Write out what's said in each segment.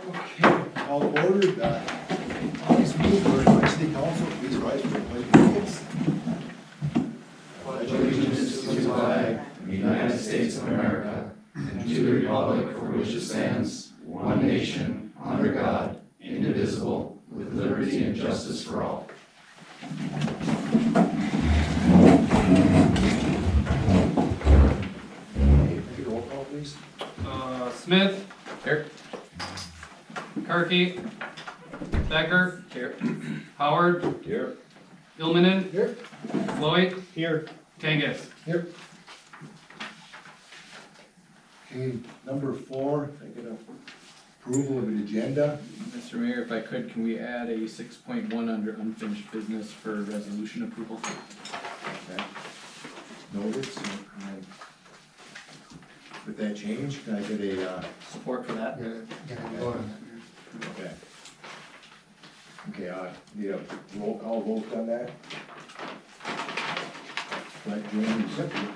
Okay, all ordered, August meeting for the city council, please rise for the pledge of allegiance. Pledge allegiance to the flag of the United States of America and to the republic for which it stands, one nation, under God, indivisible, with liberty and justice for all. Okay, take a roll call, please. Smith. Here. Karki. Becker. Here. Howard. Here. Ilmanen. Here. Floyd. Here. Kangas. Here. Okay, number 4, I get approval of the agenda. Mr. Mayor, if I could, can we add a 6.1 under unfinished business for resolution approval? Okay. Noted, so, with that change, can I get a, Support for that? okay. Okay, need a roll call vote on that? Right, James? Okay.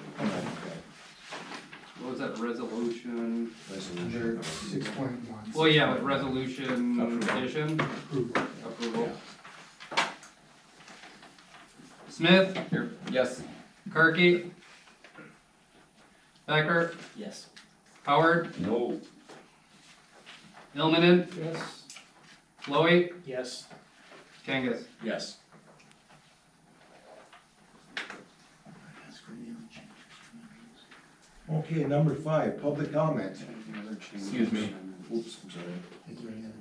What was that resolution? Resolution. 6.1. Well, yeah, but resolution Approval. addition. Approval. Smith. Here. Yes. Karki. Becker. Yes. Howard. No. Ilmanen. Yes. Floyd. Yes. Kangas. Yes. Okay, number 5, public comment. Excuse me. Oops, I'm sorry. Is there any other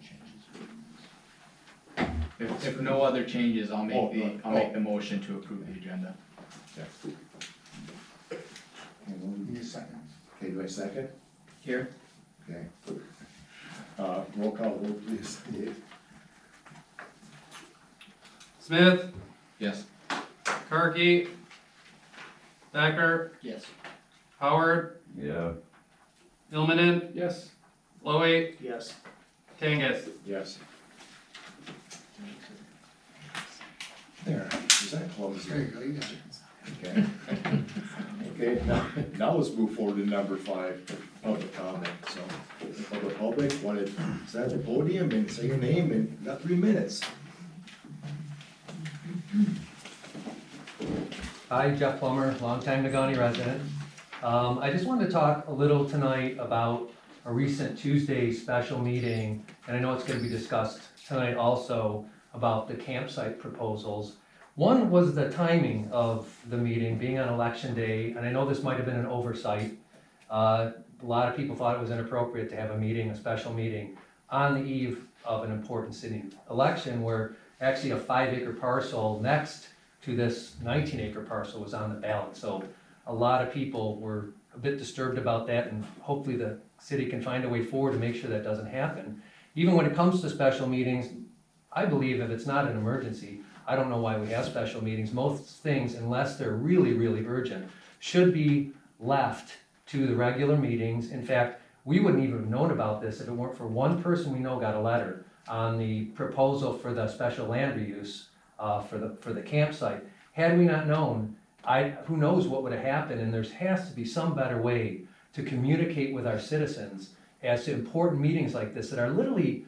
changes? If no other changes, I'll Oh, make the motion to approve the agenda. Need a second. Okay, do I second? Here. Okay. Roll call vote, please. Dave? Smith. Yes. Karki. Becker. Yes. Howard. Yeah. Ilmanen. Yes. Floyd. Yes. Kangas. Yes. There, is that close? There you go, you got it. Okay. Okay, now let's move forward to number 5, public comment. So, if the public wanted to sit at the podium and say your name, and you got 3 minutes. Hi, Jeff Plummer, longtime Negaunee resident. I just wanted to talk a little tonight about a recent Tuesday special meeting, and I know it's gonna be discussed tonight also about the campsite proposals. One was the timing of the meeting being on election day, and I know this might have been an oversight. A lot of people thought it was inappropriate to have a meeting, a special meeting, on the eve of an important city election where actually a 5-acre parcel next to this 19-acre parcel was on the ballot. So a lot of people were a bit disturbed about that, and hopefully the city can find a way forward to make sure that doesn't happen. Even when it comes to special meetings, I believe if it's not an emergency, I don't know why we have special meetings. Most things, unless they're really, really urgent, should be left to the regular meetings. In fact, we wouldn't even have known about this if it weren't for one person we know got a letter on the proposal for the special land reuse for the campsite. Had we not known, who knows what would have happened, and there has to be some better way to communicate with our citizens as to important meetings like this that are literally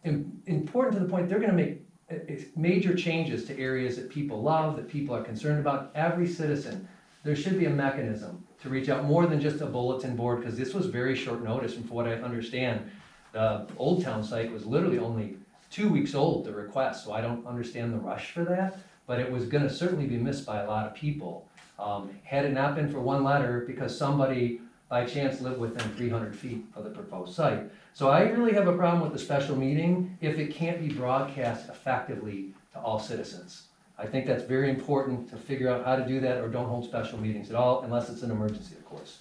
important to the point they're gonna make major changes to areas that people love, that people are concerned about. Every citizen, there should be a mechanism to reach out more than just a bulletin board, because this was very short notice, and from what I understand, the Old Town site was literally only 2 weeks old, the request, so I don't understand the rush for that, but it was gonna certainly be missed by a lot of people. Had it not been for one letter, because somebody by chance lived within 300 feet of the proposed site. So I really have a problem with the special meeting if it can't be broadcast effectively to all citizens. I think that's very important to figure out how to do that, or don't hold special meetings at all, unless it's an emergency, of course.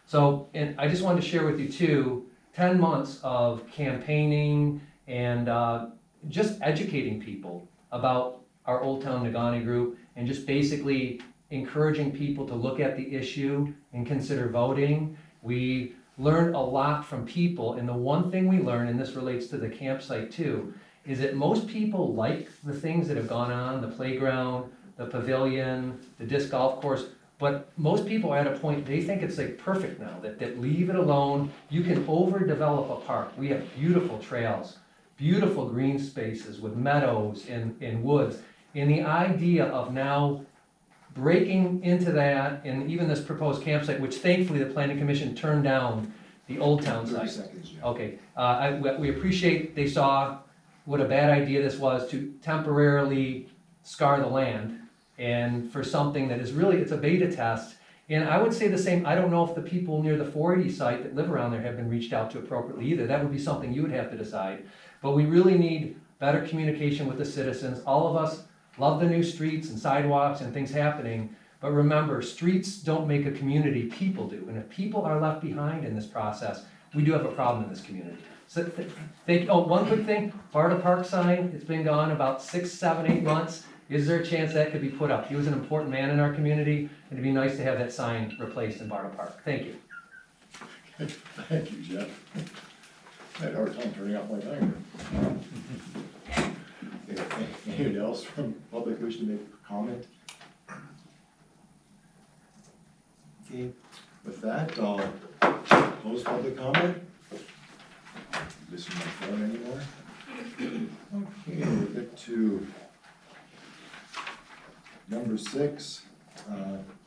So, and I just wanted to share with you too, 10 months of campaigning and just educating people about our Old Town Negaunee group, and just basically encouraging people to look at the issue and consider voting. We learned a lot from people, and the one thing we learned, and this relates to the campsite too, is that most people like the things that have gone on, the playground, the pavilion, the disc golf course. But most people are at a point, they think it's like perfect now, that leave it alone. You can overdevelop a park. We have beautiful trails, beautiful green spaces with meadows and woods. And the idea of now breaking into that, and even this proposed campsite, which thankfully the planning commission turned down the Old Town 30 site. seconds, Jeff. Okay, we appreciate they saw what a bad idea this was to temporarily scar the land and for something that is really, it's a beta test. And I would say the same, I don't know if the people near the 480 site that live around there have been reached out to appropriately either. That would be something you would have to decide. But we really need better communication with the citizens. All of us love the new streets and sidewalks and things happening. But remember, streets don't make a community, people do. And if people are left behind in this process, we do have a problem in this community. So, one quick thing, Barta Park sign, it's been gone about 6, 7, 8 months. Is there a chance that could be put up? He was an important man in our community, and it'd be nice to have that sign replaced in Barta Park. Thank you. Thank you, Jeff. I had a hard time turning off my timer. Okay, anyone else from public wish to make a comment? Okay, with that, I'll close public comment. Missing my phone anymore? Okay, we'll get to number 6,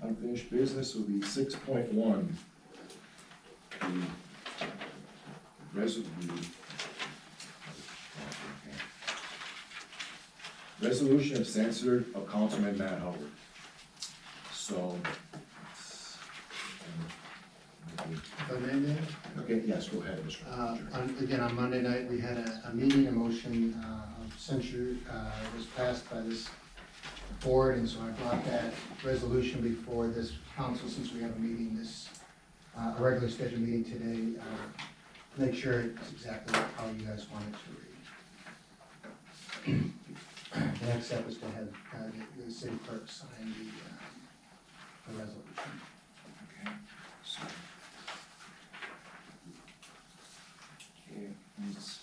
unfinished business will be 6.1. Resolution of censure of Councilman Matt Howard. So. If I may, Mayor? Okay, yes, go ahead, Mr. Manager. Again, on Monday night, we had a meeting, a motion of censure was passed by this board, and so I brought that resolution before this council, since we have a meeting a regular scheduled meeting today, make sure it's exactly how you guys want it to read. The next step is to have the city clerk sign the resolution. Okay, so. Okay, needs.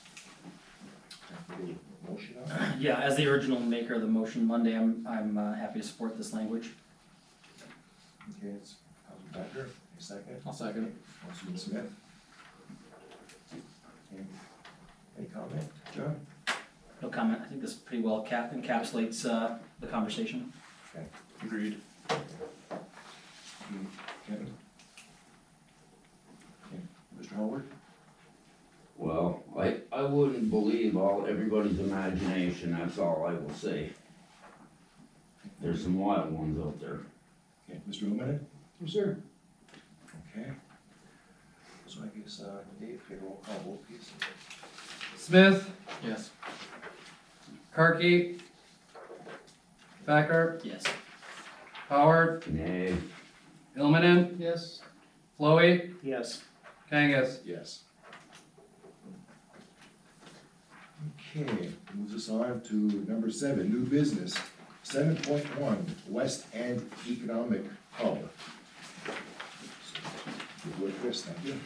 Motion on. Yeah, as the original maker of the motion Monday, I'm happy to support this language. Okay, it's Councilman Becker, a second. I'll second it. Councilman Smith. Okay. Any comment, John? No comment, I think this pretty well encapsulates the conversation. Agreed. Kevin? Okay, Mr. Howard? Well, I wouldn't believe everybody's imagination, that's all I will say. There's some wild ones out there. Okay, Mr. Illuminate? Yes, sir. Okay. So I guess, Dave, take a roll call vote, please. Smith, Yes. Karki, Becker, Yes. Howard, Nay. Ilmanen, Yes. Chloe, Yes. Kangas. Yes. Okay, moves us on to number 7, new business. 7.1, West End Economic Hub. Good work, Chris, thank you.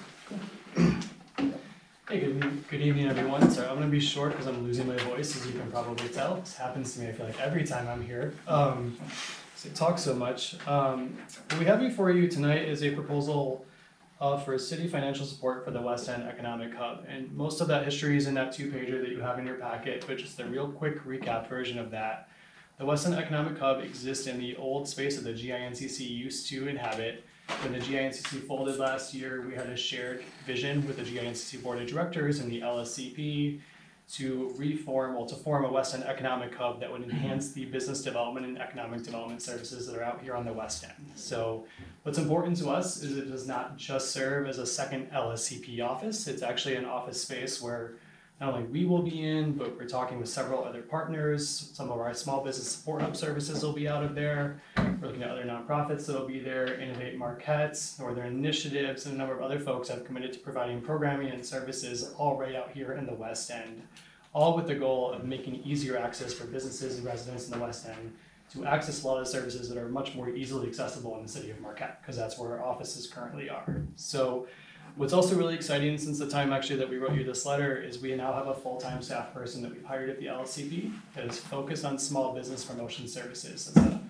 Hey, good evening, everyone. Sorry, I'm gonna be short because I'm losing my voice, as you can probably tell. This happens to me, I feel like, every time I'm here. So I talk so much. What we have before you tonight is a proposal for city financial support for the West End Economic Hub. And most of that history is in that 2-pager that you have in your packet, but just a real quick recap version of that. The West End Economic Hub exists in the old space that the GINCC used to inhabit. When the GINCC folded last year, we had a shared vision with the GINCC Board of Directors and the LSCP to form a West End Economic Hub that would enhance the business development and economic development services that are out here on the West End. So what's important to us is it does not just serve as a second LSCP office. It's actually an office space where not only we will be in, but we're talking with several other partners. Some of our small business support hub services will be out of there. We're looking at other nonprofits that'll be there, Innovate Marquettes, Northern Initiatives, and a number of other folks have committed to providing programming and services all right out here in the West End, all with the goal of making easier access for businesses and residents in the West End to access a lot of services that are much more easily accessible in the city of Marquette, because that's where our offices currently are. So what's also really exciting since the time actually that we wrote you this letter is we now have a full-time staff person that we've hired at the LSCP that is focused on small business promotion services. It's a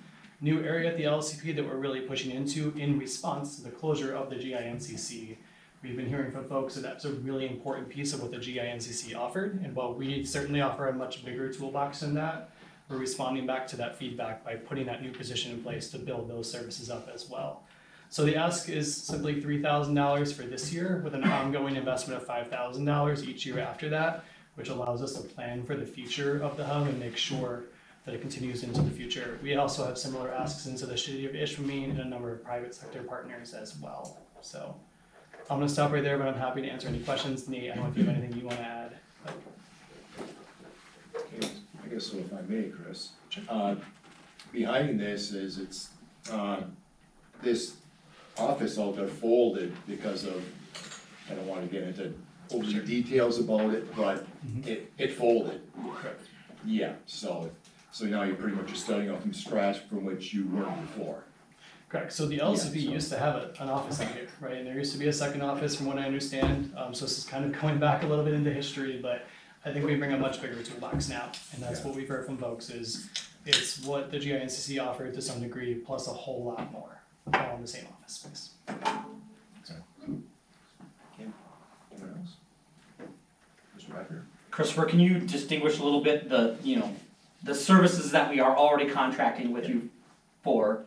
new area at the LCP that we're really pushing into in response to the closure of the GINCC. We've been hearing from folks that that's a really important piece of what the GINCC offered, and while we certainly offer a much bigger toolbox than that, we're responding back to that feedback by putting that new position in place to build those services up as well. So the ask is simply $3,000 for this year with an ongoing investment of $5,000 each year after that, which allows us to plan for the future of the hub and make sure that it continues into the future. We also have similar asks into the city of Ishpeming and a number of private sector partners as well. So I'm gonna stop right there, but I'm happy to answer any questions. Nate, I don't know if you have anything you wanna add. Okay, I guess so if I may, Chris. Behind this is this office out there folded because of, I don't wanna get into over the details about it, but it folded. Correct. Yeah, so now you're pretty much just starting off from scratch from which you were before. Correct, so the LCP Yeah, so- used to have an office out here, right, and there used to be a second office from what I understand, so this is kind of going back a little bit into history, but I think we bring a much bigger toolbox now, and that's Yeah. what we've heard from folks is, it's what the GINCC offered to some degree, plus a whole lot more, all in the same office space. Anyone else? Mr. Becker? Christopher, can you distinguish a little bit the services that we are already contracting with you for,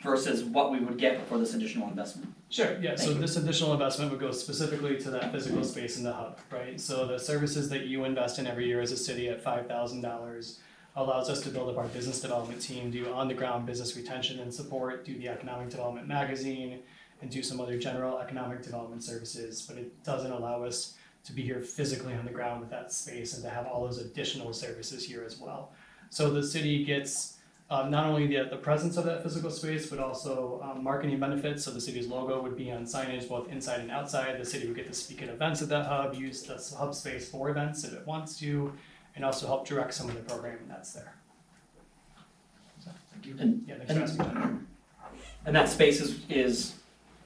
versus what we would get for this additional investment? Sure, yeah, so Thank you. this additional investment would go specifically to that physical space in the hub, right? So the services that you invest in every year as a city at $5,000 allows us to build up our business development team, do on-the-ground business retention and support, do the economic development magazine, and do some other general economic development services, but it doesn't allow us to be here physically on the ground with that space and to have all those additional services here as well. So the city gets not only the presence of that physical space, but also marketing benefits. So the city's logo would be on signage both inside and outside. The city would get to speak at events at that hub, use the hub space for events if it wants to, and also help direct some of the programming that's there. So, Thank you. And, yeah, thanks for asking that. and that space is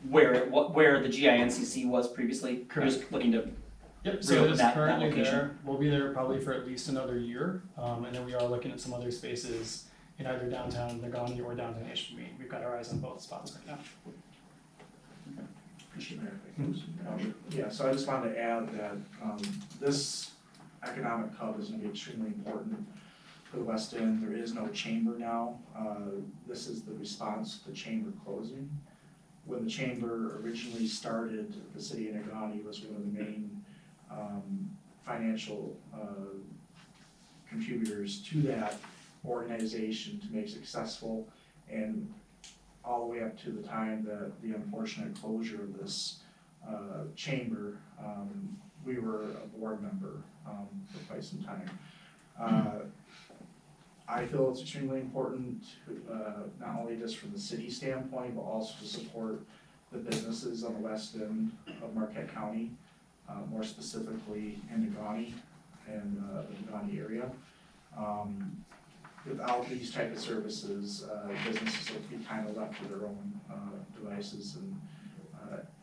where the GINCC was previously? We're just looking to, Yep, so reopen it is that currently location. there. We'll be there probably for at least another year. And then we are looking at some other spaces in either downtown Nagani or downtown Ishpeming. We've got our eyes on both spots right now. Yeah, so I just wanted to add that, this economic hub is gonna be extremely important for the West End. There is no chamber now. This is the response to the chamber closing. When the chamber originally started, the city of Nagani was one of the main, financial, contributors to that organization to make successful, and all the way up to the time that the unfortunate closure of this chamber, we were a board member for quite some time. I feel it's extremely important, not only just from the city standpoint, but also to support the businesses on the west end of Marquette County, more specifically in Nagani and the Nagani area. Without these type of services, businesses will be kind of left to their own devices, and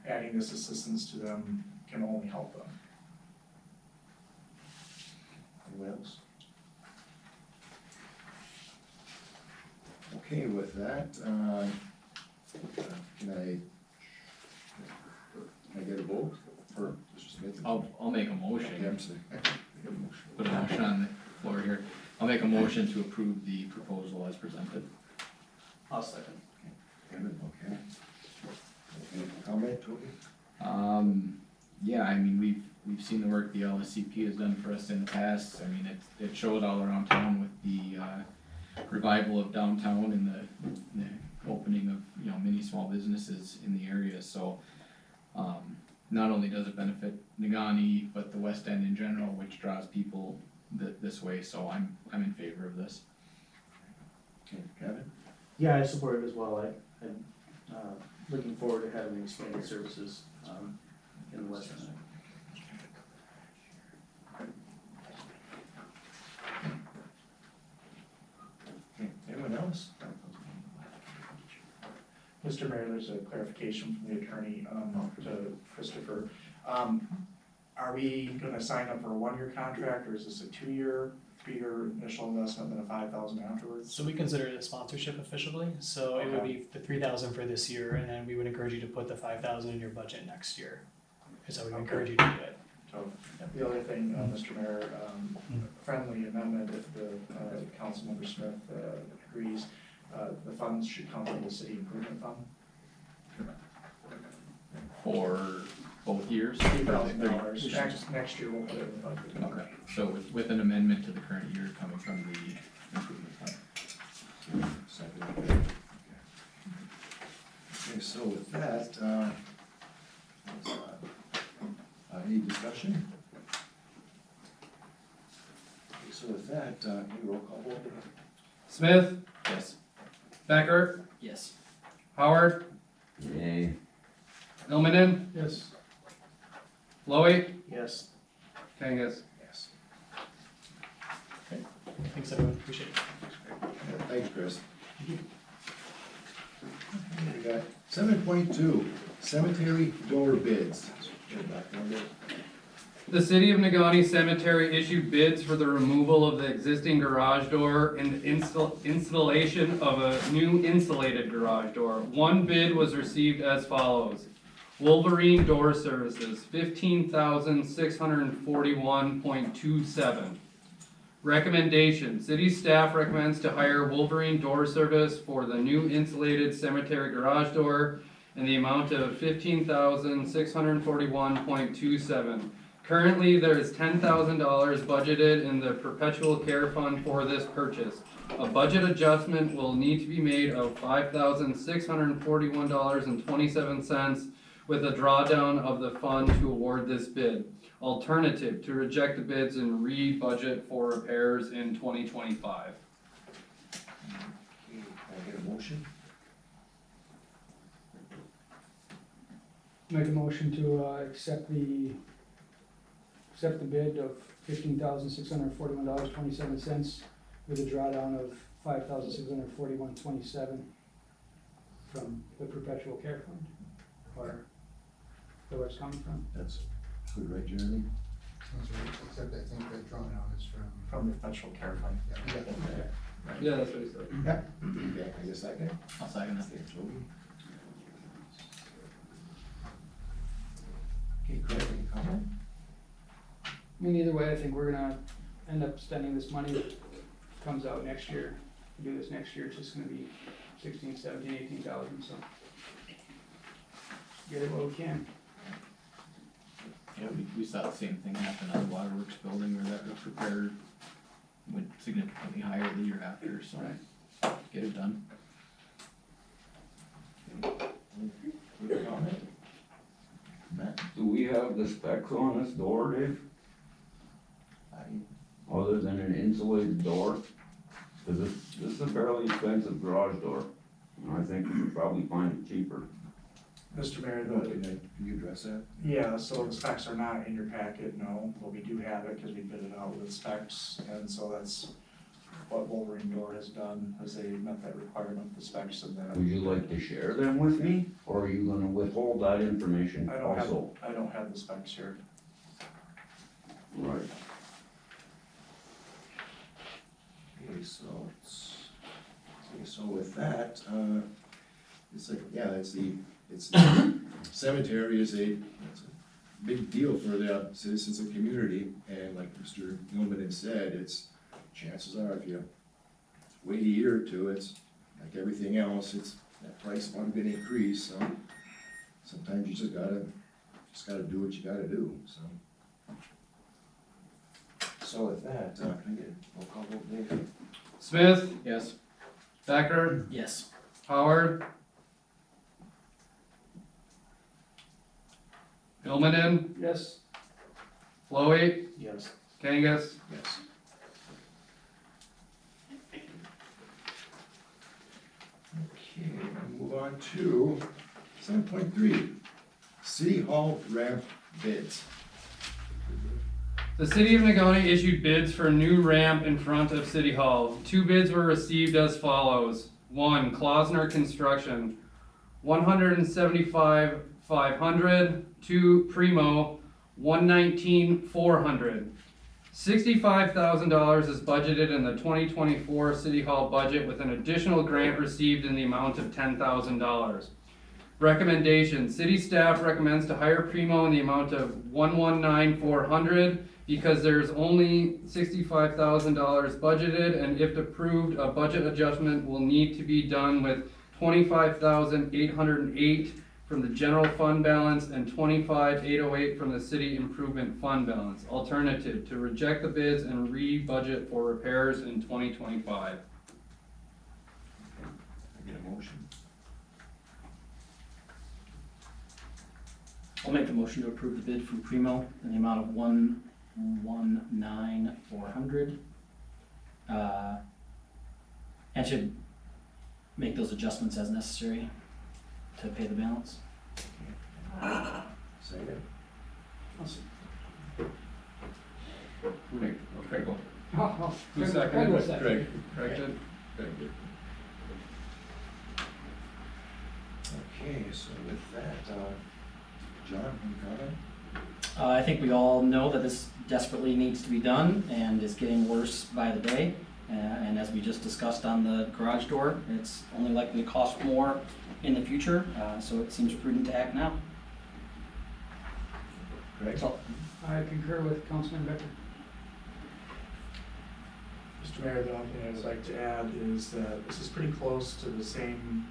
adding this assistance to them can only help them. Anyone else? Okay, with that, can I get a vote for Mr. Smith? I'll make a motion, Dempsey. put a motion on the floor here. I'll make a motion to approve the proposal as presented. I'll second. Kevin, okay. Any comment, Toby? Yeah, I mean, we've seen the work the LSCP has done for us in the past. I mean, it showed all around town with the revival of downtown and the opening of, many small businesses in the area. So not only does it benefit Nagani, but the West End in general, which draws people this way. So I'm in favor of this. Okay, Kevin? Yeah, I support it as well. I'm looking forward to having expanded services in the West End. Okay, anyone else? Mr. Mayor, there's a clarification from the attorney to Christopher. Our are we gonna sign up for a 1-year contract, or is this a 2-year, 3-year initial investment, then a 5,000 afterwards? So we consider it a sponsorship officially, so it would be the 3,000 for this year, and then we would encourage you to put the 5,000 in your budget next year. Is how we would encourage you to do it. So, the other thing, Mr. Mayor, friendly amendment, if the, Councilmember Smith, agrees, the funds should come from the city improvement fund. For both years? $3,000, next year we'll put it in the budget. Okay, so with an amendment to the current year coming from the improvement fund. Second. Okay, so with that, any discussion? Okay, so with that, any roll call vote? Smith, Yes. Becker, Yes. Howard, Yay. Ilmanen, Yes. Chloe, Yes. Kangas. Yes. Thanks everyone, appreciate it. Yeah, thanks, Chris. We got 7.2, cemetery door bids. Get back on there. The City of Negaunee Cemetery issued bids for the removal of the existing garage door and installation of a new insulated garage door. One bid was received as follows. Wolverine Door Services, $15,641.27. Recommendation, city staff recommends to hire Wolverine Door Service for the new insulated cemetery garage door in the amount of $15,641.27. Currently, there is $10,000 budgeted in the perpetual care fund for this purchase. A budget adjustment will need to be made of $5,641.27 with a drawdown of the fund to award this bid. Alternative, to reject the bids and re-budget for repairs in 2025. Okay, can I get a motion? Make a motion to accept the bid of $15,641.27 with a drawdown of $5,641.27 from the perpetual care fund, or where it's coming from. That's good, right, Jeremy? Sounds right, except I think the drawdown is From the perpetual care fund. yeah. Yeah, that's what he said. Yeah. Okay, I guess second. I'll second that. Okay, Toby. Okay, Craig, any comment? I mean, either way, I think we're gonna end up spending this money that comes out next year. If we do this next year, it's just gonna be 16, 17, 18,000, so. Get it while we can. Yeah, we saw the same thing happen at the Waterworks building where that roof repair went significantly higher the year after, so get it done. Any comment? Matt? Do we have the specs on this door, Dave, other than an insulated door? Cause this is a fairly expensive garage door, and I think we could probably find it cheaper. Mr. Mayor, Can you address that? yeah, so the specs are not in your packet, no, but we do have it because we bid it out with specs, and so that's what Wolverine Door has done, is they met that requirement, the specs of that. Would you like to share them with me, or are you gonna withhold that information I don't have, also? I don't have the specs here. Right. Okay, so with that, it's like, yeah, it's the cemetery is it's a big deal for the citizens of the community, and like Mr. Gilman had said, it's, chances are, if you wait a year or two, it's like everything else, it's, that price is gonna increase, so sometimes you just gotta do what you gotta do, so. So with that, can I get a roll call vote, Dave? Smith, Yes. Becker, Yes. Howard, Ilmanen, Yes. Chloe, Yes. Kangas. Yes. Okay, we'll move on to 7.3, City Hall ramp bids. The City of Negaunee issued bids for a new ramp in front of City Hall. Two bids were received as follows. One, Klausner Construction, $175,500. Two, Primo, $119,400. $65,000 is budgeted in the 2024 City Hall budget with an additional grant received in the amount of $10,000. Recommendation, city staff recommends to hire Primo in the amount of $119,400 because there's only $65,000 budgeted, and if approved, a budget adjustment will need to be done with $25,808 from the general fund balance and $25,808 from the city improvement fund balance. Alternative, to reject the bids and re-budget for repairs in 2025. I get a motion. I'll make the motion to approve the bid from Primo in the amount of $119,400. And should make those adjustments as necessary to pay the balance. Second. Craig will. Who Craig seconded will it? second. Craig. Craig did? Very good. Okay, so with that, John, any comment? I think we all know that this desperately needs to be done and is getting worse by the day. And as we just discussed on the garage door, it's only likely to cost more in the future, so it seems prudent to act now. Greg? That's all. I concur with Councilman Becker. Mr. Mayor, the only thing I would like to add is that this is pretty close to the same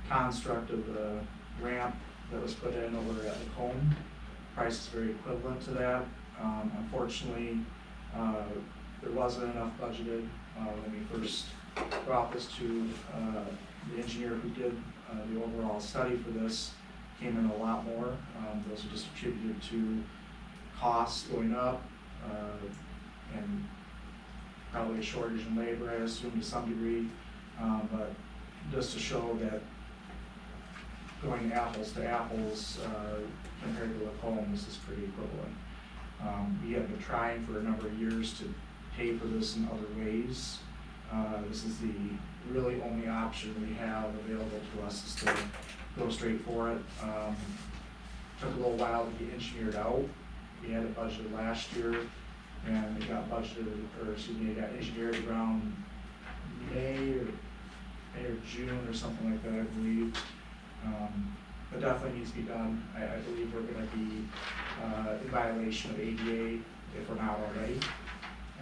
construct of the ramp that was put in over at the Cone. Price is very equivalent to that. Unfortunately, there wasn't enough budgeted when we first brought this to the engineer who did the overall study for this. Came in a lot more. Those are just attributed to costs going up and probably a shortage in labor, I assume, to some degree. But just to show that going apples to apples compared to Lacombe, this is pretty equivalent. We have been trying for a number of years to pay for this in other ways. This is the really only option we have available to us is to go straight for it. Took a little while to get engineered out. We had it budgeted last year, and it got budgeted, or excuse me, it got engineered around May or June or something like that, I believe. But definitely needs to be done. I believe we're gonna be in violation of ADA if we're not already.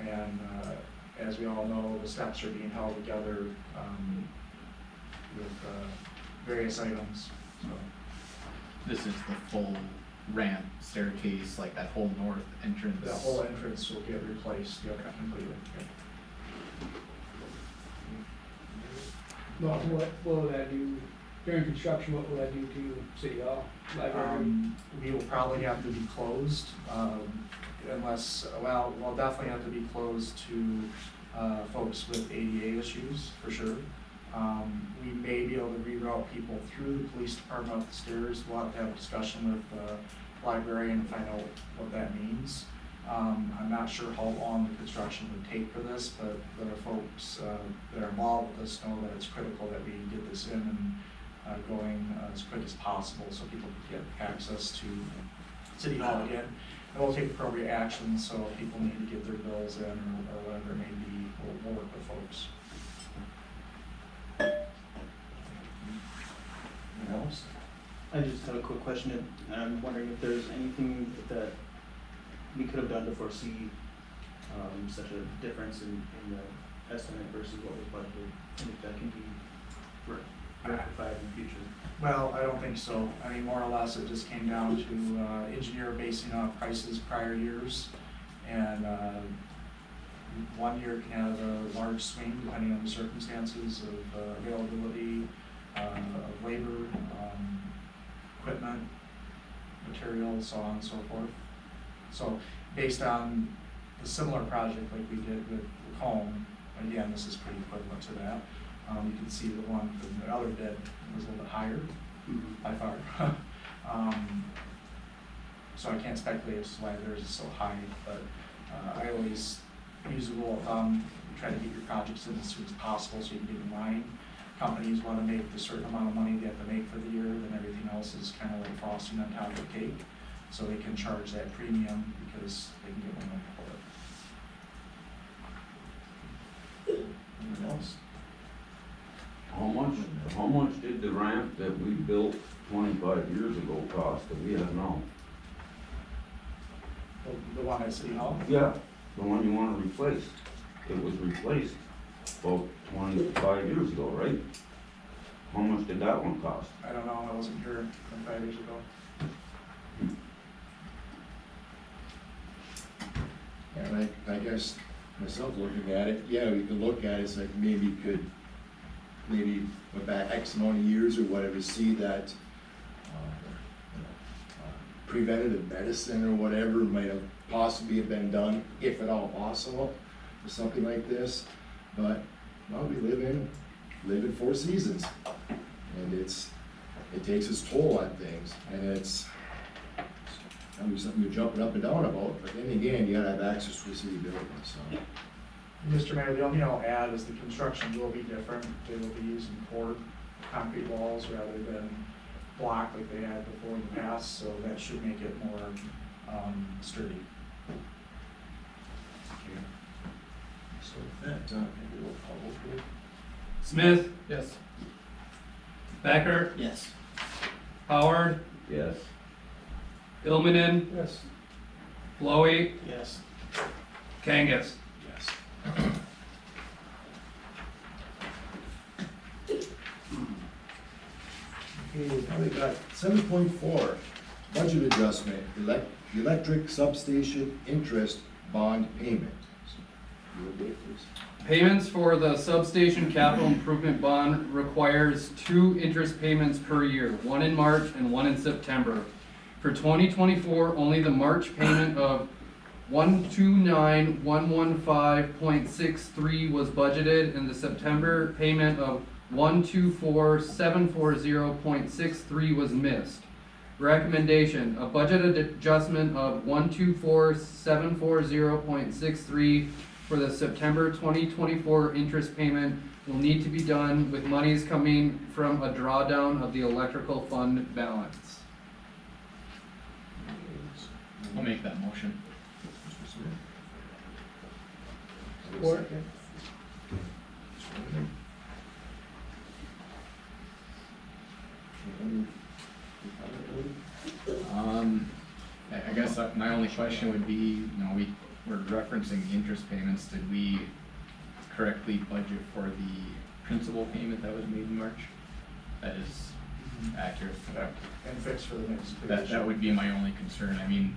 And as we all know, the steps are being held together with various items, so. This is the full ramp, staircase, like that whole north entrance. The whole entrance will get replaced, completely. Well, what will that do, during construction, what will that do to City Hall, library? We will probably have to be closed, unless, well, we'll definitely have to be closed to folks with ADA issues, for sure. We may be able to reroute people through the police department up the stairs. We'll have to have a discussion with the librarian and find out what that means. I'm not sure how long the construction would take for this, but the folks that are involved with this know that it's critical that we get this in and going as quick as possible so people can get access to City Hall again. And we'll take appropriate action, so if people need to get their bills in or whatever it may be, we'll work with folks. Anything else? I just have a quick question, and I'm wondering if there's anything that we could have done to foresee such a difference in the estimate versus what was budgeted, and if that can be rectified in the future. Well, I don't think so. I mean, more or less, it just came down to engineer basing on prices prior years. And 1 year can have a large swing depending on the circumstances of availability, of labor, equipment, materials, so on and so forth. So based on a similar project like we did with Lacombe, again, this is pretty equivalent to that. You can see the one from the other bid was a little bit higher, by far. So I can't speculate as to why theirs is so high, but I always use a rule of thumb, try to get your projects in as soon as possible so you can get in line. Companies want to make the certain amount of money they have to make for the year, then everything else is kind of like frosting on top of the cake. so they can charge that premium because they can get more money for it. Anything else? How much did the ramp that we built 25 years ago cost that we have now? The one at City Hall? Yeah, the one you wanna replace. It was replaced about 25 years ago, right? How much did that one cost? I don't know, I wasn't here 5 years ago. And I guess myself looking at it, yeah, we could look at it, it's like maybe you could, maybe go back X amount of years or whatever, see that preventative medicine or whatever might have possibly have been done, if at all possible, or something like this. But, well, we live in 4 seasons, and it takes its toll on things, and it's something you're jumping up and down about, but then again, you gotta have access to the city building, so. Mr. Mayor, the only thing I'll add is the construction will be different. They will be using poured concrete walls rather than block like they had before in the past, so that should make it more sturdy. So with that, maybe we'll call it. Smith, Yes. Becker, Yes. Howard, Yes. Ilmanen, Yes. Chloe, Yes. Kangas. Yes. Okay, now we got 7.4, budget adjustment, electric substation interest bond payment. You will do it, please. Payments for the substation capital improvement bond requires 2 interest payments per year, one in March and one in September. For 2024, only the March payment of 129,115.63 was budgeted, and the September payment of 124,740.63 was missed. Recommendation, a budget adjustment of 124,740.63 for the September 2024 interest payment will need to be done with monies coming from a drawdown of the electrical fund balance. I'll make that motion. Mr. Smith. Support. Second. Mr. Lincoln. Any comment, I guess my only question would be, we're referencing the interest payments, did we correctly budget for the principal payment that was made in March? That is accurate. And fix for the next. That would be my only concern. I mean,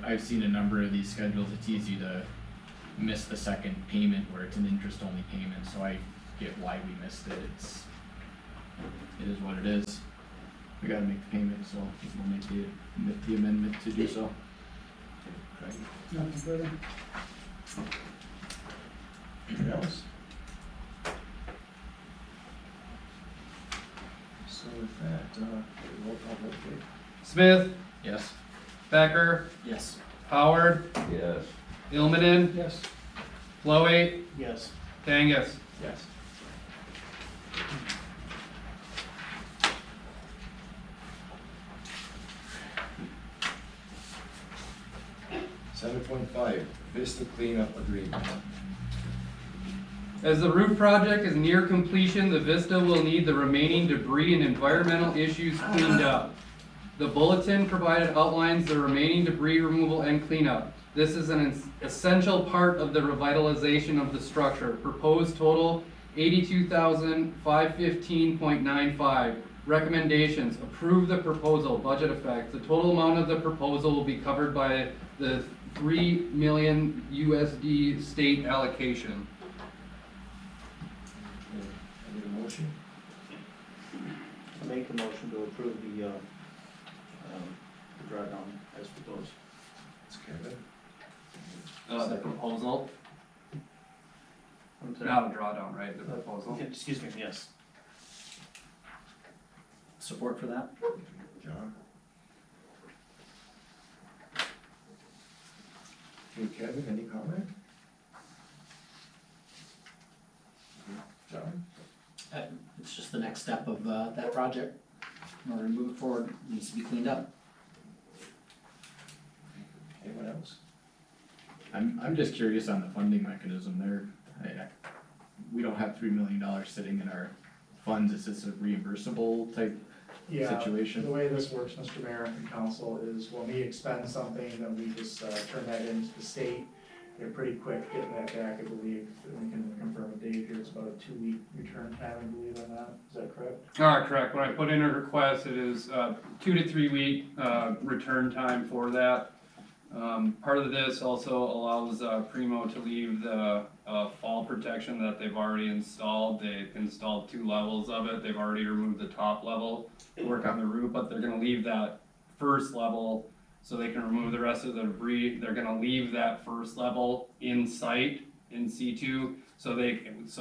I've seen a number of these schedules, it's easy to miss the second payment where it's an interest-only payment, so I get why we missed it. It is what it is. We gotta make the payment, so we'll make the amendment to do so. Nothing further. anything else? So with that, roll call vote, please. Smith, Yes. Becker, Yes. Howard, Yes. Ilmanen, Yes. Chloe, Yes. Kangas. Yes. $7.5, Vista cleanup agreement. As the roof project is near completion, the Vista will need the remaining debris and environmental issues cleaned up. The bulletin provided outlines the remaining debris removal and cleanup. This is an essential part of the revitalization of the structure. Proposed total, $82,515.95. Recommendations, approve the proposal, budget effects. The total amount of the proposal will be covered by the $3 million USD state allocation. I need a motion. I'll make the motion to approve the drawdown as proposed. It's Kevin. The proposal, I'm sorry. not a drawdown, right, the proposal? Excuse me, yes. Support for that? John. Okay, Kevin, any comment? John? It's just the next step of that project. in order to move it forward, it needs to be cleaned up. Anyone else? I'm just curious on the funding mechanism there. We don't have $3 million sitting in our funds. Is this a reimbursable type Yeah, situation? the way this works, Mr. Mayor and council, is when we expend something, then we just turn that into the state. They're pretty quick getting that back, I believe, and we can confirm a date here, it's about a 2-week return time, I believe, on that, is that correct? Correct, when I put in a request, it is 2 to 3 week return time for that. Part of this also allows Primo to leave the fall protection that they've already installed. They installed 2 levels of it, they've already removed the top level to work on the roof, but they're gonna leave that first level so they can remove the rest of the debris. They're gonna leave that first level in sight, in C2, so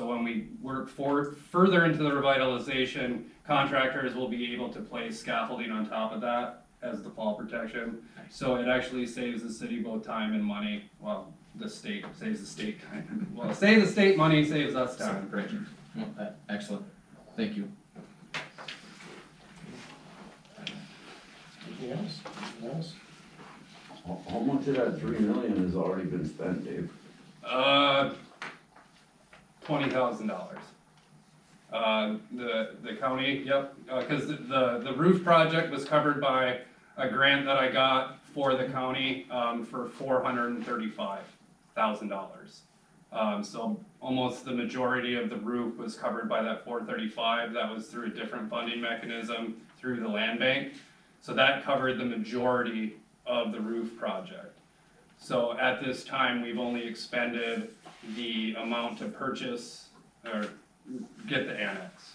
when we work further into the revitalization, contractors will be able to place scaffolding on top of that as the fall protection. So it actually saves the city both time and money. Well, the state saves the state time. Well, saves the state money, saves us time. Great. Well, excellent. Thank you. Anything else? Anything else? How much of that 3 million has already been spent, Dave? $20,000. The county, yep, cause the roof project was covered by a grant that I got for the county, for $435,000. So almost the majority of the roof was covered by that 435, that was through a different funding mechanism through the land bank. So that covered the majority of the roof project. So at this time, we've only expended the amount to purchase or get the annex.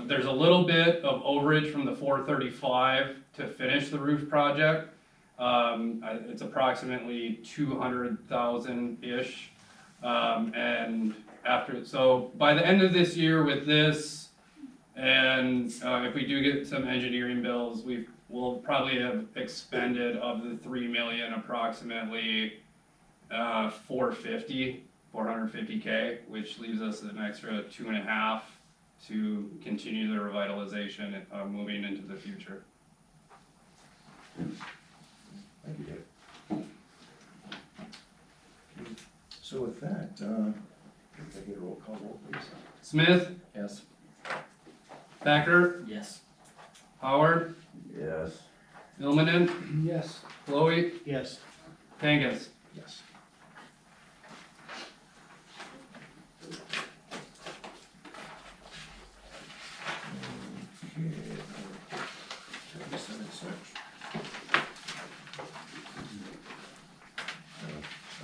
There's a little bit of overage from the 435 to finish the roof project. It's approximately 200,000-ish. And so by the end of this year with this, and if we do get some engineering bills, we'll probably have expended of the 3 million approximately 450K, which leaves us an extra 2.5 to continue the revitalization moving into the future. Thank you, Dave. So with that, can I get a roll call vote, please? Smith, Yes. Thacker, Yes. Howard, Yes. Ilmanen, Yes. Chloe, Yes. Kangas. Yes. Okay.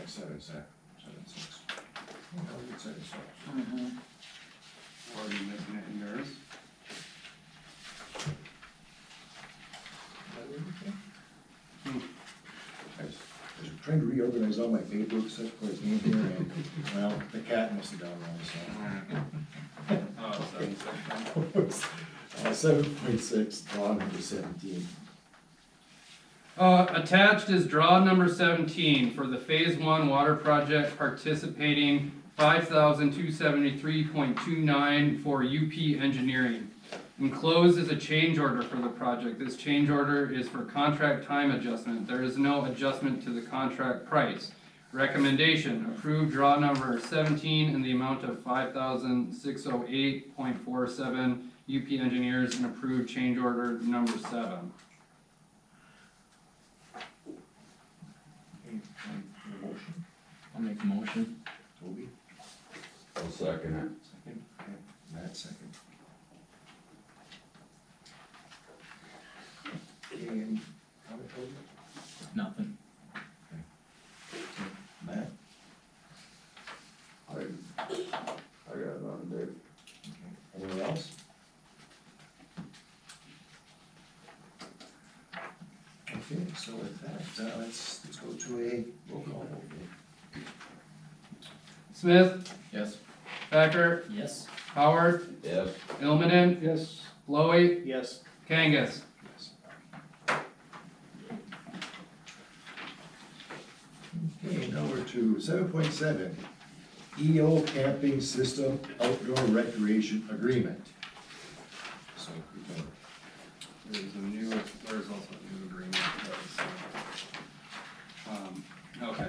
77 6. Or are you missing it in yours? I was trying to reorganize all my paperwork, such for his name here, and, well, the cat must have gone wrong, so. 7.6, draw number 17. Attached is draw number 17 for the Phase 1 water project participating $5,273.29 for UP Engineering. Enclosed is a change order for the project. This change order is for contract time adjustment. There is no adjustment to the contract price. Recommendation, approve draw number 17 in the amount of $5,608.47 UP Engineers and approve change order number 7. Motion, I'll make a motion. Toby, I'll second it. second, okay, Matt, second. And, comment, Toby? Nothing. Matt? I got nothing, Dave. Anyone else? Okay, so with that, let's go to a roll call vote. Smith, Yes. Thacker, Yes. Howard, Yes. Ilmanen, Yes. Chloe, Yes. Kangas. Yes. Okay, now we're to 7.7, EO Camping System Outdoor Recreation Agreement. so we can, There's also a new agreement. Okay.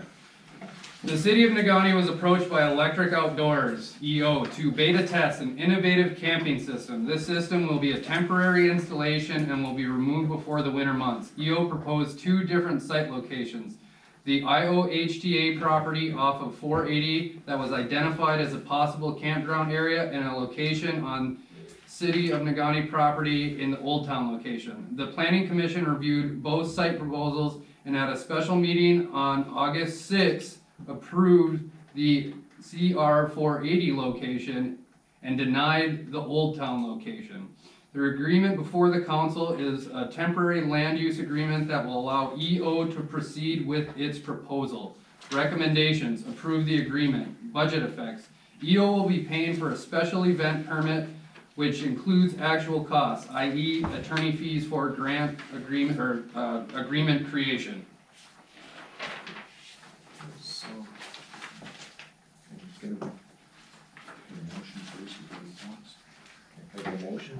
The city of Negaunee was approached by Electric Outdoors, EO, to beta test an innovative camping system. This system will be a temporary installation and will be removed before the winter months. EO proposed 2 different site locations. The IOHTA property off of 480 that was identified as a possible campground area, and a location on City of Negaunee property in the Old Town location. The Planning Commission reviewed both site proposals and at a special meeting on August 6th approved the CR 480 location and denied the Old Town location. The agreement before the council is a temporary land use agreement that will allow EO to proceed with its proposal. Recommendations: approve the agreement. Budget effects: EO will be paying for a special event permit which includes actual costs, i.e. attorney fees for grant agreement or agreement creation. so. Get a motion first before we talk. Make a motion,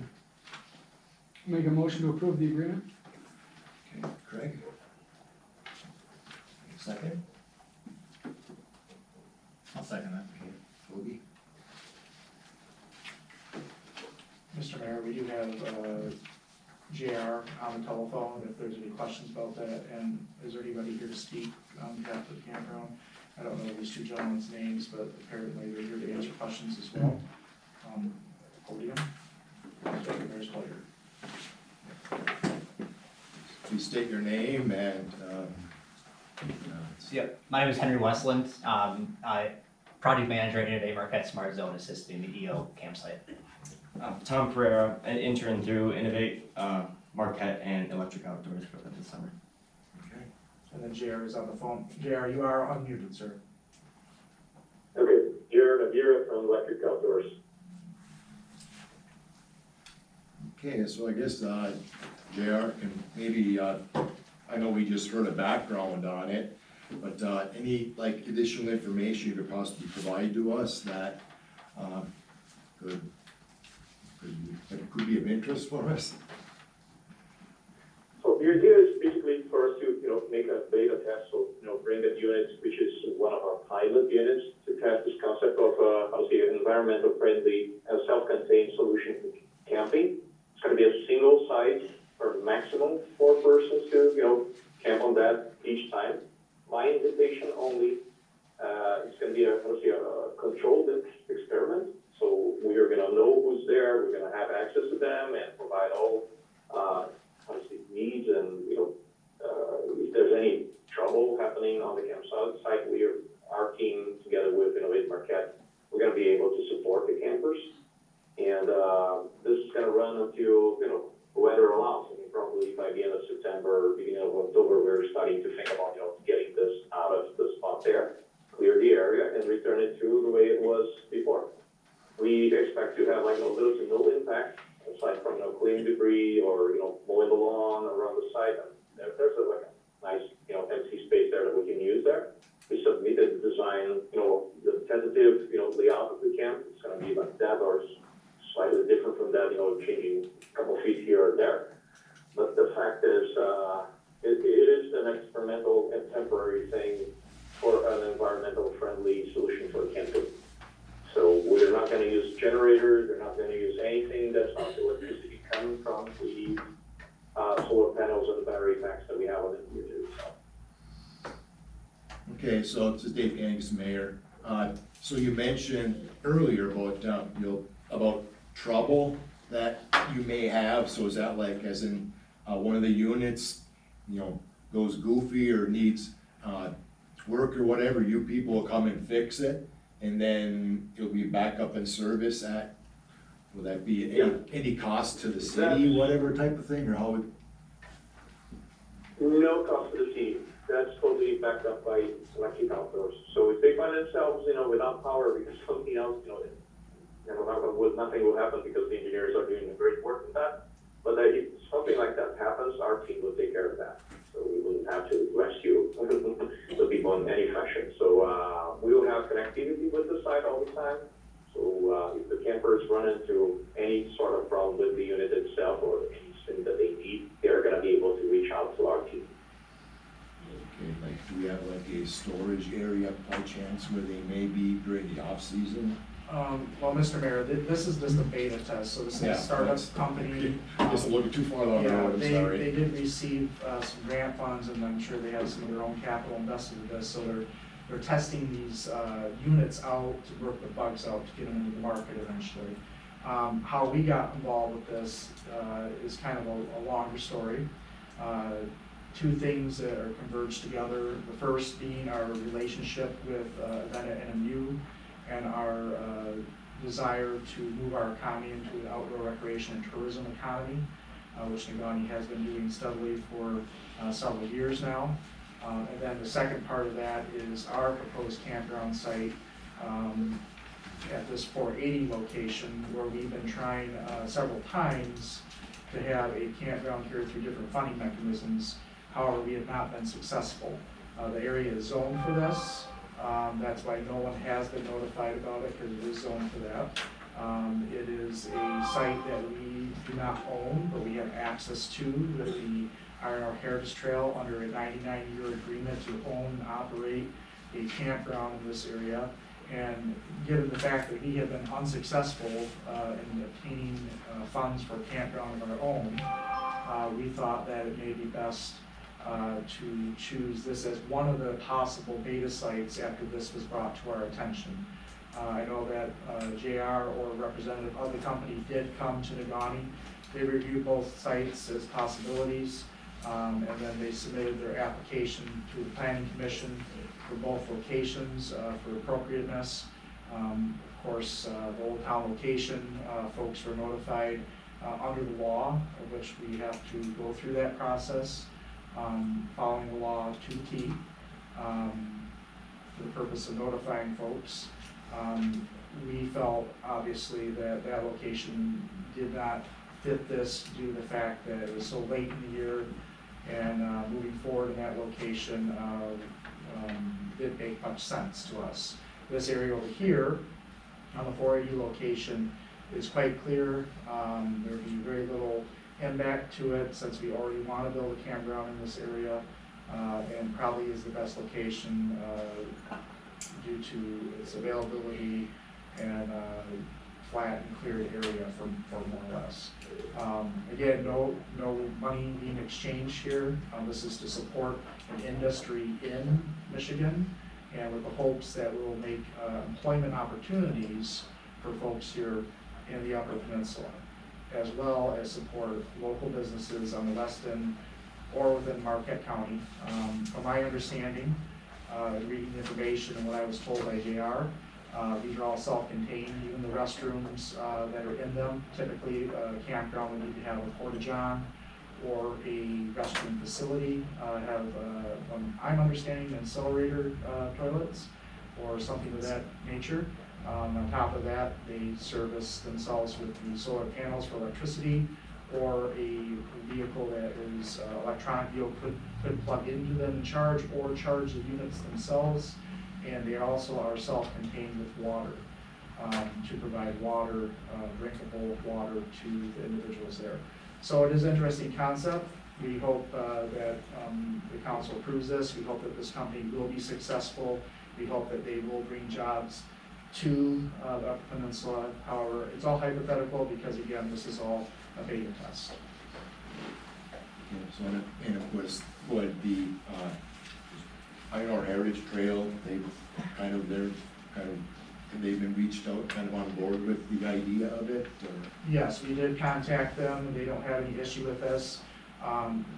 Make a motion to approve the agreement? okay, Craig? Second? I'll second that. Okay, Toby? Mr. Mayor, we do have, JR on the telephone, if there's any questions about that, and is there anybody here to speak on behalf of the campground? I don't know these 2 gentlemen's names, but apparently they're here to answer questions as well. Podium, it's the mayor's pleasure. Please state your name and, Yep, my name is Henry Westland. I project manager at Innovate Marquette Smart Zone, assisting the EO campsite. Tom Pereira, an intern through Innovate, Marquette, and Electric Outdoors for this summer. okay. And then JR is on the phone. JR, you are unmuted, sir. Okay, Jared Avira from Electric Outdoors. Okay, so I guess, JR can maybe, I know we just heard a background on it, but, any, like, additional information you could possibly provide to us that, could be of interest for us? So the idea is basically for us to, make a beta test, so, bring that unit, which is one of our pilot units, to test this concept of, an environmental friendly, self-contained solution to camping. It's gonna be a single site for maximum 4 persons to, camp on that each time. My invitation only, it's gonna be a controlled experiment. So we are gonna know who's there, we're gonna have access to them and provide all, needs and, if there's any trouble happening on the campsite, our team together with Innovate Marquette, we're gonna be able to support the campers. And, this is gonna run until, weather allows. I mean, probably by the end of September, beginning of October, we're starting to think about, getting this out of the spot there, clear the area and return it to the way it was before. We expect to have little to no impact, aside from clearing debris or mowing the lawn around the site. There's a nice empty space there that we can use there. We submitted the design, the tentative layout of the camp. It's going to be like that or slightly different from that, changing a couple feet here or there. But the fact is, it is an experimental and temporary thing for an environmental friendly solution for camping. So we're not going to use generators, we're not going to use anything that's not electricity coming from the solar panels and the battery packs that we have on the unit. Okay, so this is Dave Gangus, Mayor. So you mentioned earlier about, about trouble that you may have. So is that like as in one of the units, goes goofy or needs work or whatever, you people will come and fix it? And then it'll be back up in service at, will that be any cost to the city, whatever type of thing, or how would? No cost to the city. That's totally backed up by Electric Outdoors. So if they find themselves, without power because something else, nothing will happen because the engineers are doing great work with that. But if something like that happens, our team will take care of that. So we wouldn't have to rescue the people in any fashion. So we will have connectivity with the site all the time. So if the campers run into any sort of problem with the unit itself or anything that they need, they're gonna be able to reach out to our team. Okay, like, do we have like a storage area by chance where they may be during the off-season? Well, Mr. Mayor, this is just a beta test, so this is Yeah, a startup that's- company. Just looking too far along the Yeah, road, I'm they sorry. did receive, some grant funds, and I'm sure they have some of their own capital invested in this, so they're testing these, units out to work the bugs out, to get them into the market eventually. How we got involved with this, is kind of a longer story. Two things that are converged together, the first being our relationship with, Aventa NMU, and our desire to move our economy into an outdoor recreation and tourism economy, which Negaunee has been doing steadily for several years now. And then the second part of that is our proposed campground site at this 480 location, where we've been trying several times to have a campground here through different funding mechanisms. However, we have not been successful. The area is zoned for this. That's why no one has been notified about it, because it is zoned for that. It is a site that we do not own, but we have access to with the Iron Heritage Trail under a 99-year agreement to own and operate a campground in this area. And given the fact that we have been unsuccessful in obtaining funds for a campground of our own, we thought that it may be best to choose this as one of the possible beta sites after this was brought to our attention. I know that JR or a representative of the company did come to Negaunee. They reviewed both sites as possibilities, and then they submitted their application to the Planning Commission for both locations for appropriateness. Of course, the Old Town location, folks were notified under the law, of which we have to go through that process. Following the law to the T, for the purpose of notifying folks. We felt obviously that that location did not fit this due to the fact that it was so late in the year, and moving forward in that location didn't make much sense to us. This area over here on the 480 location is quite clear. There would be very little back to it, since we already want to build a campground in this area, and probably is the best location due to its availability and flat and cleared area for more or less. Again, no money being exchanged here. This is to support an industry in Michigan, and with the hopes that we'll make employment opportunities for folks here in the Upper Peninsula, as well as support local businesses on the west end or within Marquette County. From my understanding, reading information and what I was told by JR, these are all self-contained, even the restrooms that are in them. Typically, a campground would need to have a porta-john or a restroom facility, have, I'm understanding, incinerator toilets or something of that nature. On top of that, they service themselves with the solar panels for electricity, or a vehicle that is electronic vehicle could plug into them and charge, or charge the units themselves. And they also are self-contained with water, to provide water, drinkable water to the individuals there. So it is an interesting concept. We hope that the council approves this. We hope that this company will be successful. We hope that they will bring jobs to the Upper Peninsula. However, it's all hypothetical, because again, this is all a beta test. So, and of course, would the Iron Heritage Trail, they've been reached out, kind of on board with the idea of it, or? Yes, we did contact them. They don't have any issue with this,